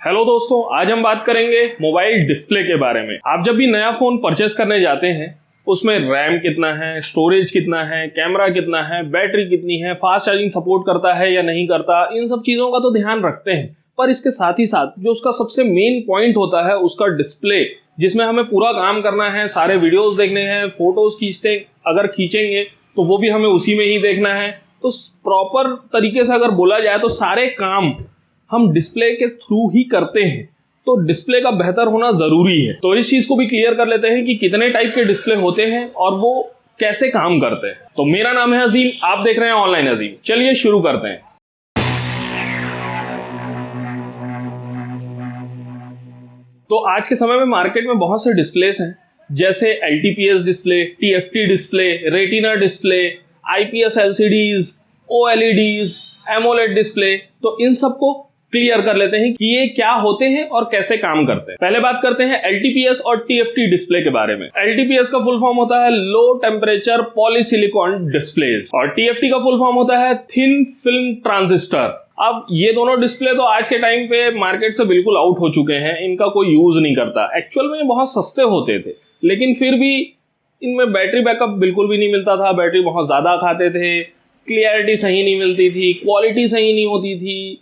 Hello दोस्तों, आज हम बात करेंगे मोबाइल डिस्प्ले के बारे में। आप जब भी नया फोन परचेस करने जाते हैं, उसमें रैम कितना है, स्टोरेज कितना है, कैमरा कितना है, बैटरी कितनी है, फास्ट चार्जिंग सपोर्ट करता है या नहीं करता, इन सब चीजों का तो ध्यान रखते हैं। पर इसके साथ ही साथ जो उसका सबसे मेन पॉइंट होता है उसका डिस्प्ले, जिसमें हमें पूरा काम करना है, सारे वीडियोस देखने हैं, फोटोज अगर खींचेंगे तो वो भी हमें उसी में ही देखना है। तो प्रॉपर तरीके से अगर बोला जाए तो सारे काम हम डिस्प्ले के थ्रू ही करते हैं, तो डिस्प्ले का बेहतर होना जरूरी है। तो इस चीज को भी क्लियर कर लेते हैं कि कितने टाइप के डिस्प्ले होते हैं और वो कैसे काम करते हैं। तो मेरा नाम है अजीम, आप देख रहे हैं ऑनलाइन अजीम। चलिए शुरू करते हैं। तो आज के समय में मार्केट में बहुत से डिस्प्लेस हैं, जैसे LTPS display, TFT display, retina display, IPS LCDs, OLEDs, AMOLED display. तो इन सबको क्लियर कर लेते हैं कि ये क्या होते हैं और कैसे काम करते हैं। पहले बात करते हैं LTPS और TFT डिस्प्ले के बारे में। LTPS का फुल फॉर्म होता है लो टेम्परेचर पॉलीसिलिकॉन डिस्प्लेज और TFT का फुल फॉर्म होता है थिन फिल्म ट्रांजिस्टर। अब ये दोनों डिस्प्ले तो आज के टाइम पे मार्केट से बिल्कुल आउट हो चुके हैं, इनका कोई यूज नहीं करता। एक्चुअल में ये बहुत सस्ते होते थे, लेकिन फिर भी इनमें बैटरी बैकअप बिल्कुल भी नहीं मिलता था, बैटरी बहुत ज्यादा खाते थे, क्लियरिटी सही नहीं मिलती थी, क्वालिटी सही नहीं होती थी,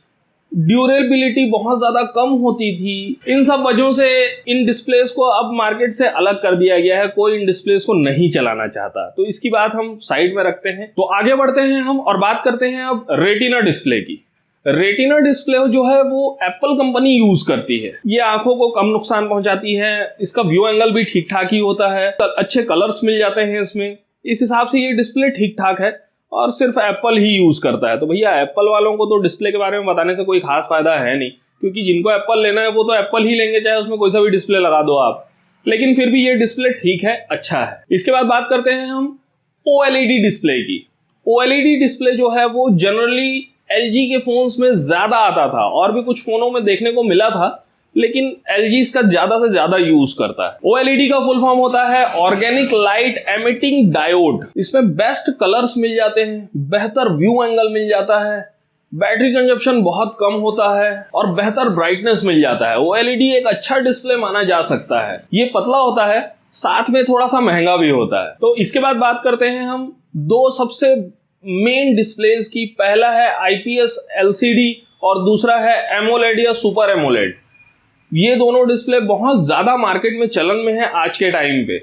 ड्यूरेबिलिटी बहुत ज्यादा कम होती थी। इन सब वजहों से इन डिस्प्लेस को अब मार्केट से अलग कर दिया गया है, कोई इन डिस्प्लेस को नहीं चलाना चाहता। तो इसकी बात हम साइड में रखते हैं। तो आगे बढ़ते हैं हम और बात करते हैं अब रेटिना डिस्प्ले की। रेटिना डिस्प्ले जो है वो एप्पल कंपनी यूज करती है। ये आंखों को कम नुकसान पहुंचाती है, इसका व्यू एंगल भी ठीक ठाक ही होता है, अच्छे कलर्स मिल जाते हैं इसमें। इस हिसाब से ये डिस्प्ले ठीक ठाक है और सिर्फ एप्पल ही यूज करता है। तो भैया एप्पल वालों को तो डिस्प्ले के बारे में बताने से कोई खास फायदा है नहीं, क्योंकि जिनको एप्पल लेना है वो तो एप्पल ही लेंगे, चाहे उसमें कोई सा भी डिस्प्ले लगा दो आप। लेकिन फिर भी ये डिस्प्ले ठीक है, अच्छा है। इसके बाद बात करते हैं हम OLED डिस्प्ले की। OLED डिस्प्ले जो है वो जनरली LG के फोन्स में ज्यादा आता था और भी कुछ फोनों में देखने को मिला था, लेकिन LG इसका ज्यादा से ज्यादा यूज करता है। OLED का फुल फॉर्म होता है ऑर्गेनिक लाइट एमिटिंग डायोड। इसमें बेस्ट कलर्स मिल जाते हैं, बेहतर व्यू एंगल मिल जाता है, बैटरी कंजप्शन बहुत कम होता है और बेहतर ब्राइटनेस मिल जाता है। OLED एक अच्छा डिस्प्ले माना जा सकता है। ये पतला होता है, साथ में थोड़ा सा महंगा भी होता है। तो इसके बाद बात करते हैं हम दो सबसे मेन डिस्प्लेज की। पहला है IPS LCD और दूसरा है AMOLED या सुपर AMOLED। ये दोनों डिस्प्ले बहुत ज्यादा मार्केट में चलन में है आज के टाइम पे।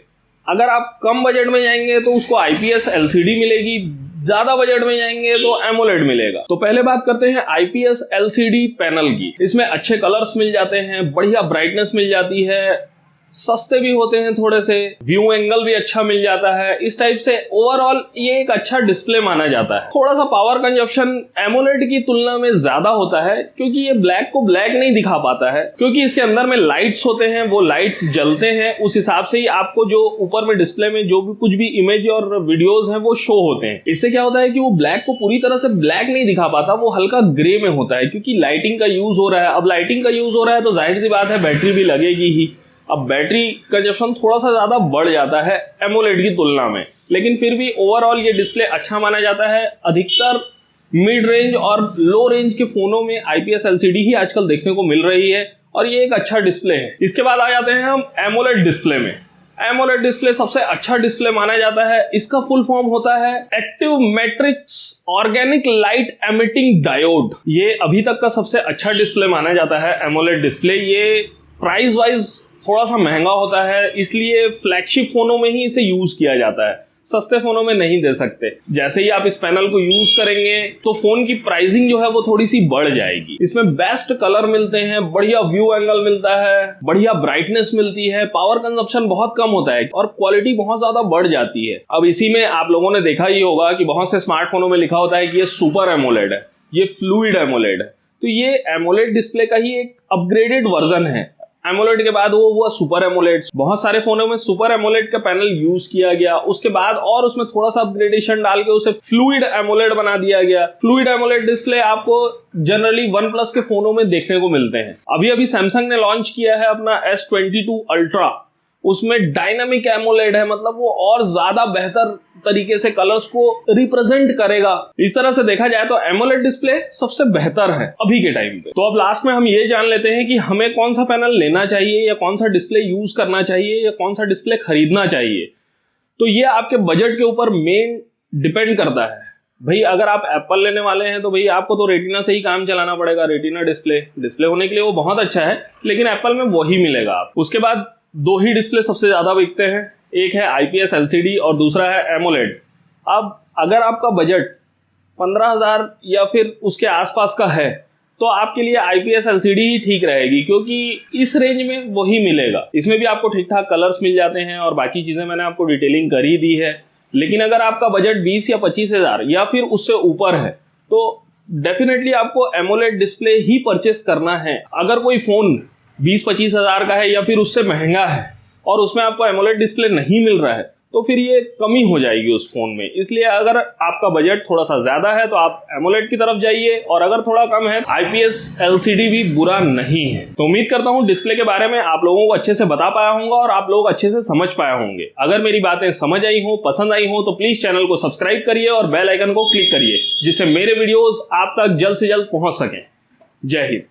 अगर आप कम बजट में जाएंगे तो उसको IPS LCD मिलेगी, ज्यादा बजट में जाएंगे तो AMOLED मिलेगा। तो पहले बात करते हैं IPS LCD पैनल की। इसमें अच्छे कलर्स मिल जाते हैं, बढ़िया ब्राइटनेस मिल जाती है, सस्ते भी होते हैं थोड़े से, व्यू एंगल भी अच्छा मिल जाता है। इस टाइप से ओवरऑल ये एक अच्छा डिस्प्ले माना जाता है। थोड़ा सा पावर कंजप्शन AMOLED की तुलना में ज्यादा होता है, क्योंकि ये ब्लैक को ब्लैक नहीं दिखा पाता है, क्योंकि इसके अंदर में लाइट्स होते हैं, वो लाइट्स जलते हैं, उस हिसाब से ही आपको जो ऊपर में डिस्प्ले में जो भी कुछ भी इमेज और वीडियोज हैं वो शो होते हैं। इससे क्या होता है कि वो ब्लैक को पूरी तरह से ब्लैक नहीं दिखा पाता, वो हल्का ग्रे में होता है, क्योंकि लाइटिंग का यूज हो रहा है। अब लाइटिंग का यूज हो रहा है तो जाहिर सी बात है बैटरी भी लगेगी ही। अब बैटरी कंजप्शन थोड़ा सा ज्यादा बढ़ जाता है AMOLED की तुलना में, लेकिन फिर भी ओवरऑल ये डिस्प्ले अच्छा माना जाता है। अधिकतर मिड रेंज और लो रेंज के फोनों में IPS LCD ही आजकल देखने को मिल रही है और ये एक अच्छा डिस्प्ले है। इसके बाद आ जाते हैं हम AMOLED डिस्प्ले में। AMOLED डिस्प्ले सबसे अच्छा डिस्प्ले माना जाता है। इसका फुल फॉर्म होता है active matrix organic light emitting diode. ये अभी तक का सबसे अच्छा डिस्प्ले माना जाता है AMOLED डिस्प्ले। ये प्राइस वाइज थोड़ा सा महंगा होता है, इसलिए फ्लैगशिप फोनों में ही इसे यूज किया जाता है, सस्ते फोनों में नहीं दे सकते। जैसे ही आप इस पैनल को यूज करेंगे तो फोन की प्राइसिंग जो है वो थोड़ी सी बढ़ जाएगी। इसमें बेस्ट कलर मिलते हैं, बढ़िया व्यू एंगल मिलता है, बढ़िया ब्राइटनेस मिलती है, पावर कंजप्शन बहुत कम होता है और क्वालिटी बहुत ज्यादा बढ़ जाती है। अब इसी में आप लोगों ने देखा ही होगा कि बहुत से स्मार्टफोनों में लिखा होता है कि ये सुपर AMOLED है, ये फ्लूइड AMOLED है। तो ये AMOLED डिस्प्ले का ही एक अपग्रेडेड वर्जन है। AMOLED के बाद वो हुआ सुपर AMOLED। बहुत सारे फोनों में सुपर AMOLED का पैनल यूज किया गया, उसके बाद और उसमें थोड़ा सा अपग्रेडेशन डाल के उसे फ्लूइड AMOLED बना दिया गया। फ्लूइड AMOLED डिस्प्ले आपको जनरली OnePlus के फोनों में देखने को मिलते हैं। अभी अभी सैमसंग ने लॉन्च किया है अपना S22 Ultra, उसमें डायनामिक एमोलेड है, मतलब वो और ज्यादा बेहतर तरीके से कलर्स को रिप्रेजेंट करेगा। इस तरह से देखा जाए तो एमोलेड डिस्प्ले सबसे बेहतर है अभी के टाइम पे। तो अब लास्ट में हम ये जान लेते हैं कि हमें कौन सा पैनल लेना चाहिए या कौन सा डिस्प्ले यूज करना चाहिए या कौन सा डिस्प्ले खरीदना चाहिए। तो ये आपके बजट के ऊपर मेन डिपेंड करता है। भाई अगर आप एप्पल लेने वाले हैं तो भाई आपको तो रेटिना से ही काम चलाना पड़ेगा। रेटिना डिस्प्ले होने के लिए वो बहुत अच्छा है, लेकिन एप्पल में वही मिलेगा आप। उसके बाद दो ही डिस्प्ले सबसे ज्यादा बिकते हैं, एक है IPS LCD और दूसरा है एमोलेड। अब अगर आपका बजट 15,000 या फिर उसके आसपास का है तो आपके लिए IPS LCD ही ठीक रहेगी, क्योंकि इस रेंज में वही मिलेगा। इसमें भी आपको ठीक ठाक कलर्स मिल जाते हैं और बाकी चीजें मैंने आपको डिटेलिंग कर ही दी है। लेकिन अगर आपका बजट 20 या 25,000 या फिर उससे ऊपर है तो डेफिनेटली आपको एमोलेड डिस्प्ले ही परचेस करना है। अगर कोई फोन 20-25 हजार का है या फिर उससे महंगा है और उसमें आपको एमोलेड डिस्प्ले नहीं मिल रहा है तो फिर ये कमी हो जाएगी उस फोन में। इसलिए अगर आपका बजट थोड़ा सा ज्यादा है तो आप एमोलेड की तरफ जाइए, और अगर थोड़ा कम है IPS LCD भी बुरा नहीं है। तो उम्मीद करता हूँ डिस्प्ले के बारे में आप लोगों को अच्छे से बता पाया होगा और आप लोग अच्छे से समझ पाया होंगे। अगर मेरी बातें समझ आई हो, पसंद आई हो, तो प्लीज चैनल को सब्सक्राइब करिए और बेल आइकन को क्लिक करिए, जिससे मेरे वीडियोस आप तक जल्द से जल्द पहुंच सकें। जय हिंद।